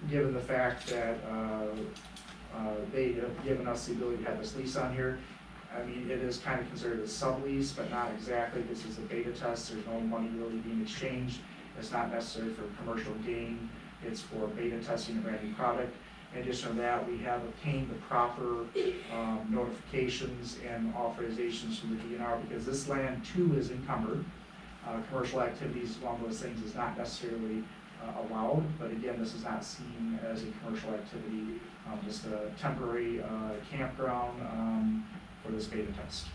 given the fact that they have given us the ability to have this lease on here. I mean, it is kind of considered a sublease, but not exactly. This is a beta test. There's no money really being exchanged. It's not necessary for commercial gain. It's for beta testing a brand new product. In addition to that, we have obtained the proper notifications and authorizations from the DNR, because this land too is encumbered. Commercial activities, one of those things, is not necessarily allowed, but again, this is not seen as a commercial activity, just a temporary campground for this beta test.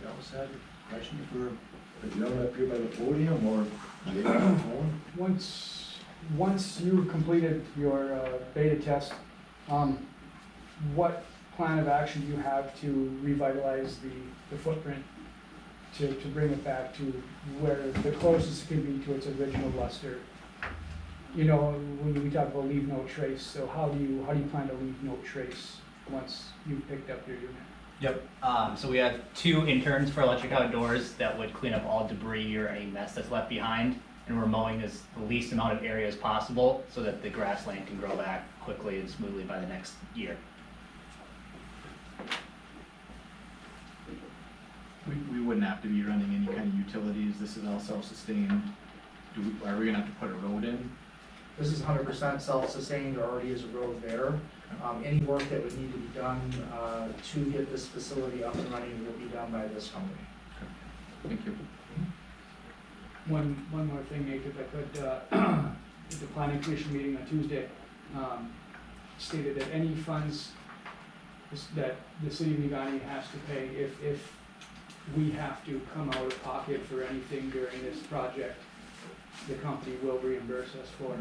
That was that question for the gentleman up here by the podium, or Jay on the phone? Once you completed your beta test, what plan of action do you have to revitalize the footprint to bring it back to where the closest it can be to its original luster? You know, when we talk about leave no trace, so how do you plan to leave no trace once you've picked up your unit? Yep. So we have 2 interns for Electric Outdoors that would clean up all debris or any mess that's left behind. And we're mowing the least amount of area as possible so that the grassland can grow back quickly and smoothly by the next year. We wouldn't have to be running any kind of utilities, this is all self-sustained. Are we gonna have to put a road in? This is 100% self-sustained, there already is a road there. Any work that would need to be done to get this facility up and running will be done by this company. Thank you. One more thing, Nate, if I could, at the planning commission meeting on Tuesday, stated that any funds that the city of Negaunee has to pay, if we have to come out of pocket for anything during this project, the company will reimburse us for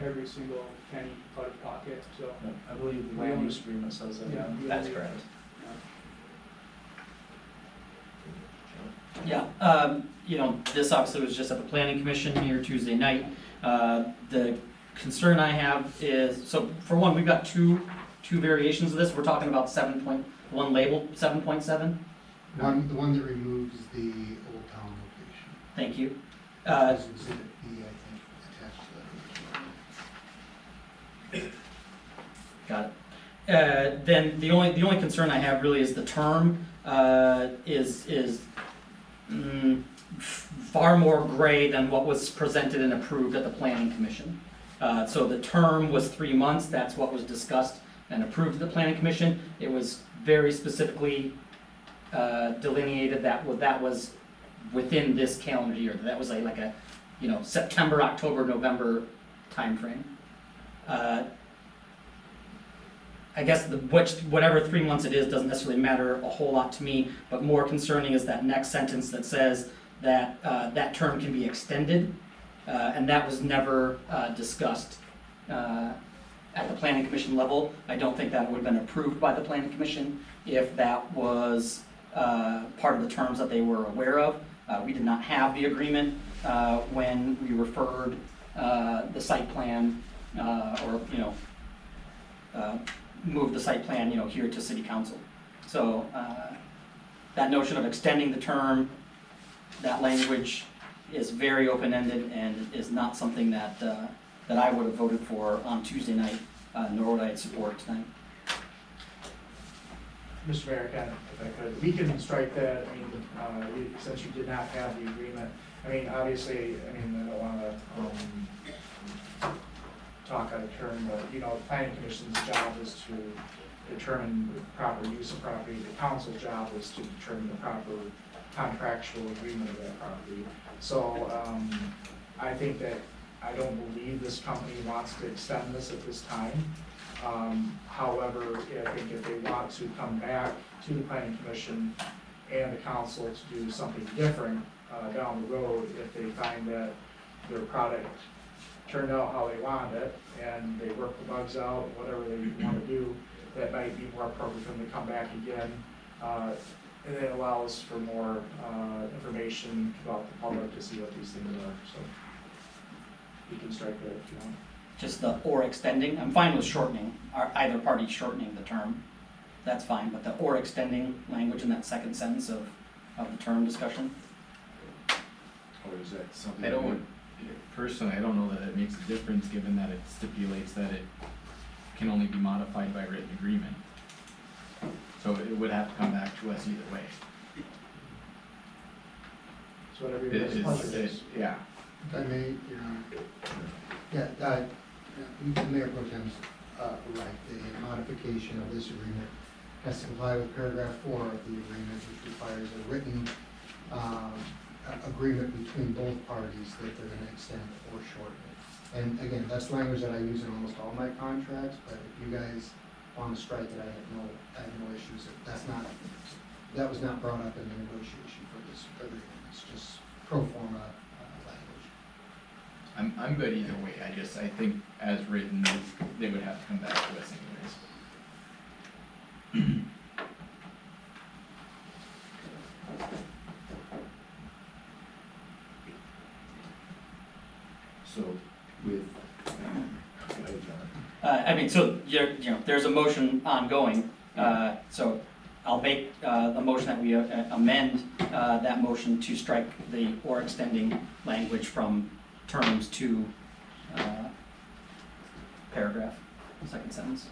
every single penny out of pocket, so. I believe the land use agreement says that. Yeah, That's correct. Yeah, you know, this obviously was just at the planning commission here Tuesday night. The concern I have is, so for one, we've got two variations of this. We're talking about 7.1 labeled 7.7. The one that removes the Old Town location. Thank you. As exhibit B, I think, attached to that. Got it. Then the only concern I have really is the term is far more gray than what was presented and approved at the planning commission. So the term was 3 months. That's what was discussed and approved at the planning commission. It was very specifically delineated that was within this calendar year. That was like a September, October, November timeframe. I guess whatever 3 months it is doesn't necessarily matter a whole lot to me, but more concerning is that next sentence that says that that term can be extended, and that was never discussed at the planning commission level. I don't think that would have been approved by the planning commission if that was part of the terms that they were aware of. We did not have the agreement when we referred the site plan or move the site plan, here to city council. So that notion of extending the term, that language is very open-ended and is not something that that I would have voted for on Tuesday night, nor would I support tonight. Mr. Mayor, if I could, we can strike that. I mean, since you did not have the agreement. I mean, obviously, I don't want to talk out of turn, but the planning commission's job is to determine the proper use of property. The council's job is to determine the proper contractual agreement of that property. So I think that I don't believe this company wants to extend this at this time. However, I think if they want to come back to the planning commission and the council to do something different down the road, if they find that their product turned out how they wanted it and they work the bugs out, whatever they want to do, that might be more appropriate for them to come back again. And it allows for more information about the public to see what these things are. So you can strike that if you want. Just the or extending, I'm fine with shortening, or either party shortening the term, that's fine, but the or extending language in that second sentence of the term discussion. Or is that something? Personally, I don't know that it makes a difference, given that it stipulates that it can only be modified by written agreement. So it would have to come back to us either way. So whatever your pleasure is. Yeah. If I may, the Mayor Pro Tem's right, the modification of this agreement has to comply with paragraph 4 of the agreement, which requires a written agreement between both parties that they're going to extend or shorten it. And again, that's language that I use in almost all my contracts, but if you guys want to strike it, I have no issues. That's not that was not brought up in the negotiation for this agreement, it's just pro forma language. I'm good either way, I think as written, they would have to come back to us anyways. So with, go ahead, John. I mean, so there's a motion ongoing, so I'll make a motion that we amend that motion to strike the or extending language from terms to paragraph, second sentence.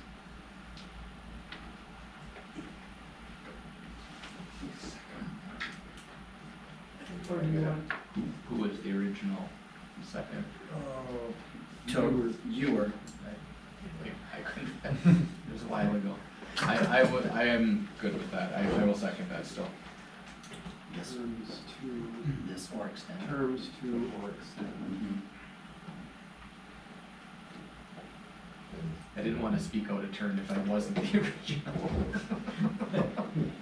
Or do you want, Who was the original second? To you or I couldn't, it was a while ago. I am good with that, I will second that still. this or extend. terms to or extend. I didn't wanna speak out of turn if I wasn't the original.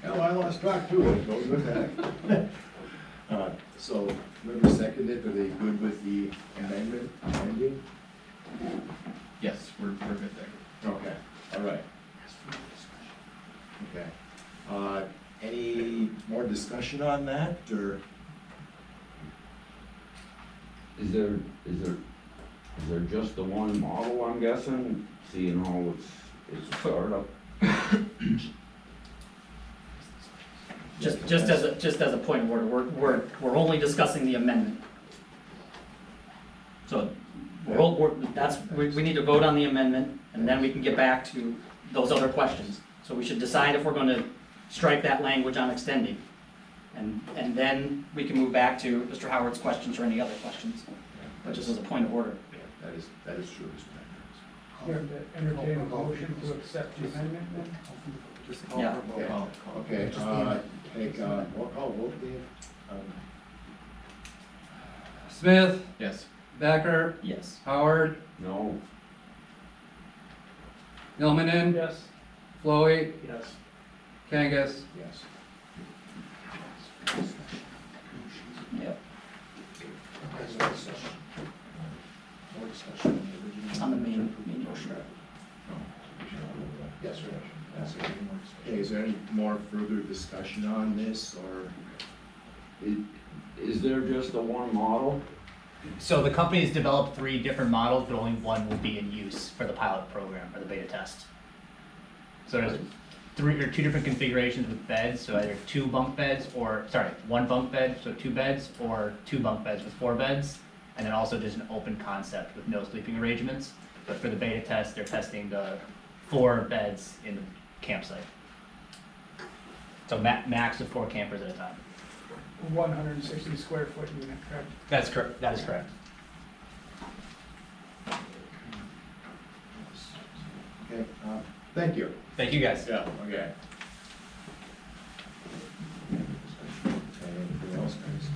Hell, I lost track too, it goes with that. So, whoever seconded, are they good with the amendment, amending? Yes, we're good there. Okay, all right. Okay. Any more discussion on that, or? Is there just the one model, I'm guessing, seeing how it's a startup? Just as a point of order, we're only discussing the amendment. So we need to vote on the amendment, and then we can get back to those other questions. So we should decide if we're gonna strike that language on extending. And then we can move back to Mr. Howard's questions or any other questions, but just as a point of order. That is true. You have to entertain a motion to accept the amendment then? Just call Yeah. for a vote. Okay, take, roll call, vote, Dave. Smith, Yes. Becker, Yes. Howard, No, Ilmanen, Yes. Flowey, Yes. Kangas. Yes. Yep. More discussion on the original. On the main motion. Yes, sir. Yes, sir. Okay, is there any more further discussion on this, or? is there just the one model? So the company's developed 3 different models, but only one will be in use for the pilot program or the beta test. So there's 2 different configurations with beds, so either 2 bunk beds or, 1 bunk bed, so 2 beds, or 2 bunk beds with 4 beds. And then also just an open concept with no sleeping arrangements. But for the beta test, they're testing the 4 beds in the campsite. So max of 4 campers at a time. 160 square foot unit, correct? That's correct, that is correct. Okay, thank you. Thank you, guys. Yeah, okay. Anything else, guys?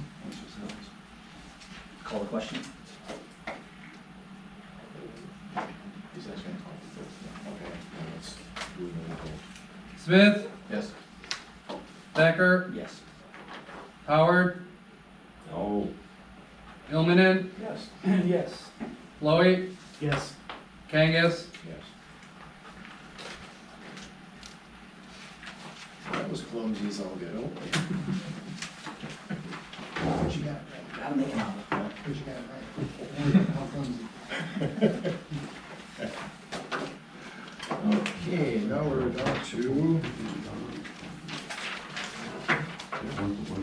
Call the question. Okay, let's do another vote. Smith, Yes. Becker, Yes. Howard, No, Ilmanen, Yes. Yes. Flowey, Yes. Kangas. Yes. That was clumsy as all get out. But you got it right, Gotta make it out. but you got it right. How clumsy. Okay, now we're down to,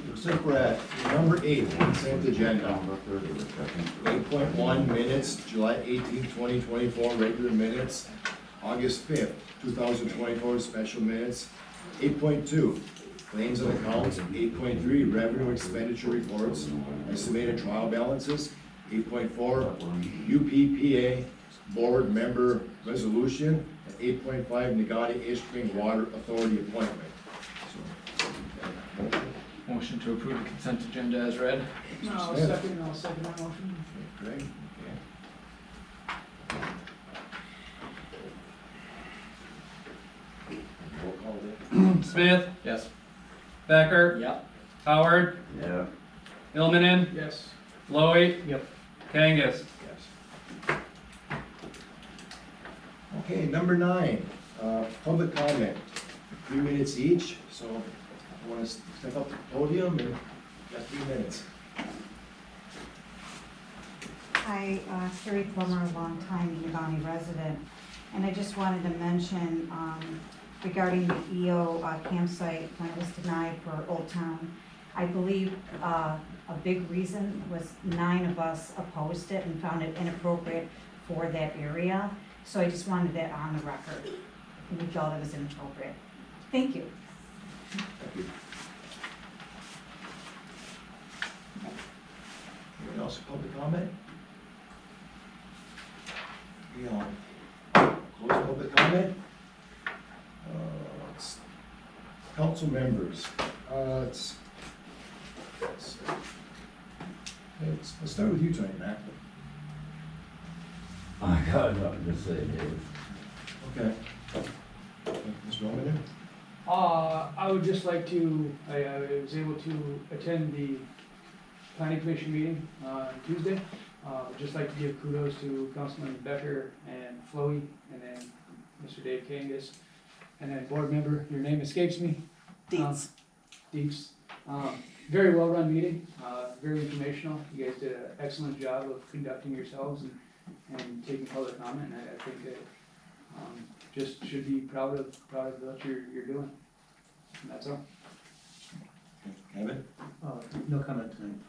looks like we're at number 8, consent agenda. 8.1 minutes, July 18th, 2024, regular minutes, August 5th, 2024, special minutes. 8.2, claims and accounts. 8.3, revenue expenditure reports, estimated trial balances. 8.4, UPPA board member resolution. And 8.5, Nagati Ice Cream Water Authority appointment. Motion to approve the consent agenda as read. No, I'll Smith. second that motion. Greg, okay. Roll call there. Smith, Yes. Becker, Yep. Howard, Yeah. Ilmanen, Yes. Lowy. Yep. Kangas. Yes. Okay, number 9, public comment, 3 minutes each, so I wanna step up to the podium and got 3 minutes. Hi, Carrie Plummer, longtime Negaunee resident, and I just wanted to mention regarding the EO campsite when it was denied for Old Town. I believe a big reason was 9 of us opposed it and found it inappropriate for that area. So I just wanted that on the record. We felt it was inappropriate. Thank you. Thank you. Anyone else for public comment? We close public comment. It's council members. Let's start with you tonight, Matt. I got nothing to say, Dave. Okay. Mr. Roman? I would just like to, I was able to attend the planning commission meeting on Tuesday. I'd just like to give kudos to Councilman Becker and Flowey, and then Mr. Dave Kangas, and then board member, your name escapes me. Deets. Deets. Very well run meeting, very informational. You guys did an excellent job of conducting yourselves and taking public comment, and I think that just should be proud of what you're doing. And that's all. Kevin? No comment tonight.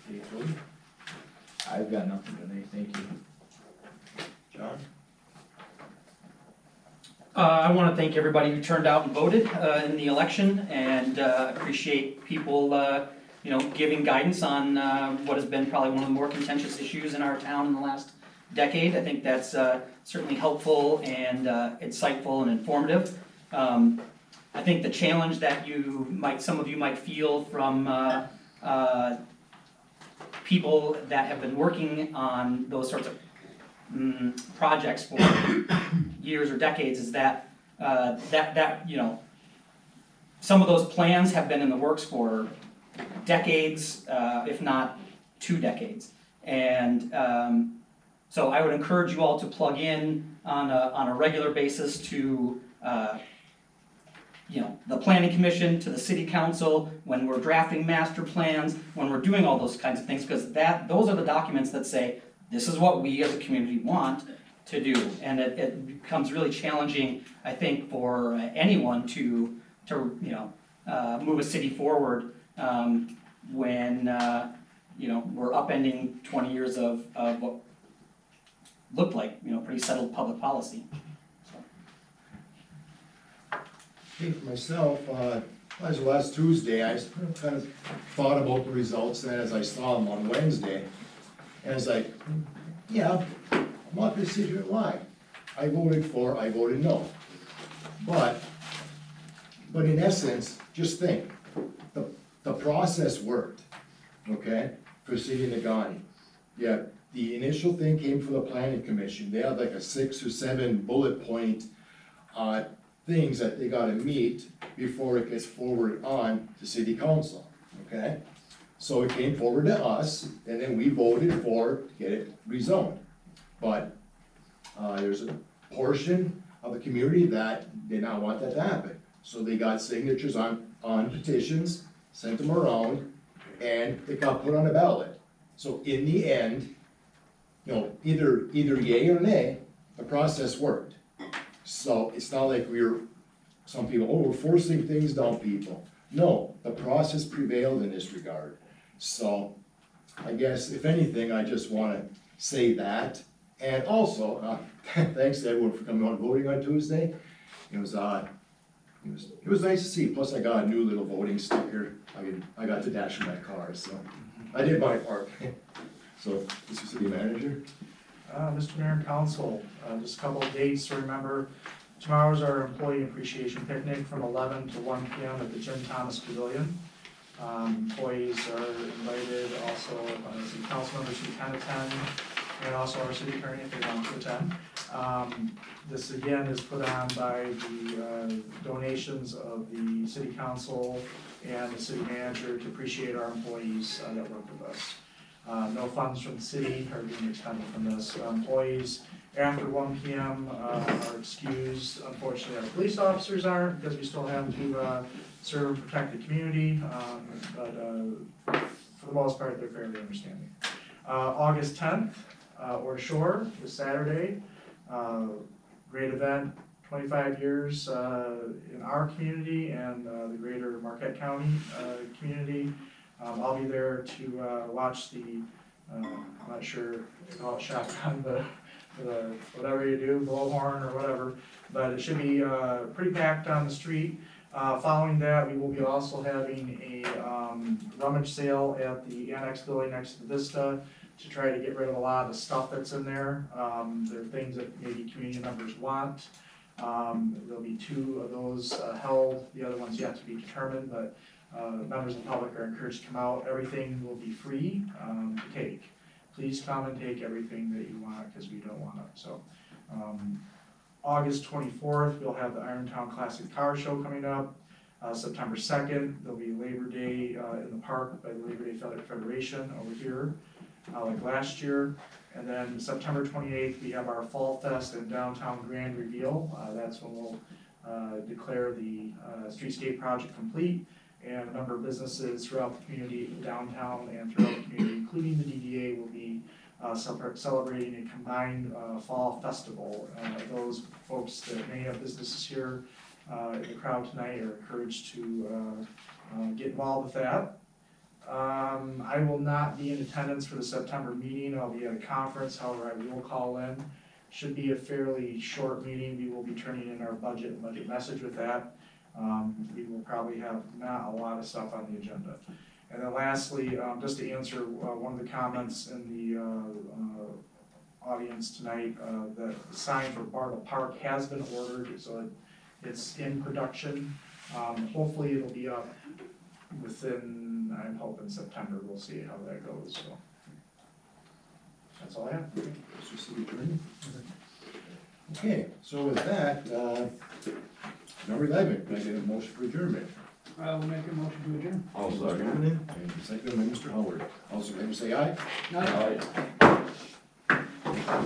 Okay. Cody? I've got nothing today, thank you. John? I want to thank everybody who turned out and voted in the election, and appreciate people, giving guidance on what has been probably one of the more contentious issues in our town in the last decade. I think that's certainly helpful and insightful and informative. I think the challenge that some of you might feel from people that have been working on those sorts of projects for years or decades is that some of those plans have been in the works for decades, if not 2 decades. And so I would encourage you all to plug in on a regular basis to the planning commission, to the city council, when we're drafting master plans, when we're doing all those kinds of things, because those are the documents that say, this is what we as a community want to do. And it becomes really challenging, I think, for anyone to move a city forward when we're upending 20 years of what looked like pretty settled public policy. Okay, for myself, as last Tuesday, I kind of thought about the results, and as I saw them on Wednesday, and I was like, yeah, I'm not gonna sit here and lie. I voted for, I voted no. But in essence, just think, the process worked, okay, for City of Negaunee. Yeah, the initial thing came from the planning commission. They had like a 6 or 7 bullet point things that they gotta meet before it gets forwarded on to city council, okay? So it came forward to us, and then we voted to get it rezoned. But there's a portion of the community that did not want that to happen. So they got signatures on petitions, sent them around, and it got put on a ballot. So in the end, either yay or nay, the process worked. So it's not like some people, we're forcing things down people. No, the process prevailed in this regard. So I guess if anything, I just wanna say that. And also, thanks to everyone for coming out and voting on Tuesday. It was nice to see. Plus I got a new little voting sticker. I got to dash in my car, so I did my part. So, Mr. City Manager? Mr. Mayor and Council, just a couple of dates to remember. Tomorrow is our employee appreciation picnic from 11 to 1 p.m. at the Jim Thomas Pavilion. Employees are invited, also city council members who can attend, and also our city attorney if they want to attend. This again is put on by the donations of the city council and the city manager to appreciate our employees that work with us. No funds from the city are being expended from this. Employees after 1 p.m. Are excused. Unfortunately, our police officers aren't, because we still have to serve and protect the community, but for the most part, they're fairly understanding. August 10th, or Shore, this Saturday. Great event, 25 years in our community and the greater Marquette County community. I'll be there to watch the, I'm not sure, they call it shotgun, but whatever you do, blowhorn or whatever, but it should be pretty packed on the street. Following that, we will be also having a rummage sale at the annex building next to the Vista to try to get rid of a lot of the stuff that's in there. There are things that maybe community members want. There'll be 2 of those held, the other one's yet to be determined, but members of the public are encouraged to come out. Everything will be free to take. Please come and take everything that you want, because we don't want it. So, August 24th, we'll have the Irontown Classic Car Show coming up. September 2nd, there'll be Labor Day in the park by the Labor Day Federation over here, like last year. And then September 28th, we have our Fall Fest and Downtown Grand Reveal. That's when we'll declare the streetscape project complete. And a number of businesses throughout the community, downtown and throughout the community, including the DDA, will be celebrating a combined fall festival. Those folks that may have businesses here in the crowd tonight are encouraged to get involved with that. I will not be in attendance for the September meeting. I'll be at a conference, however, I will call in. Should be a fairly short meeting. We will be turning in our budget message with that. We will probably have not a lot of stuff on the agenda. And then lastly, just to answer one of the comments in the audience tonight, the sign for Bartle Park has been ordered, so it's in production. Hopefully it'll be up within, I'm hoping September. We'll see how that goes. So that's all I have. Mr. City Attorney? Okay, so with that, number 11, can I get a motion for adjournment? I will make a motion to adjourn. I'll second. And seconded by Mr. Howard. Also, can you say aye? Aye. Aye.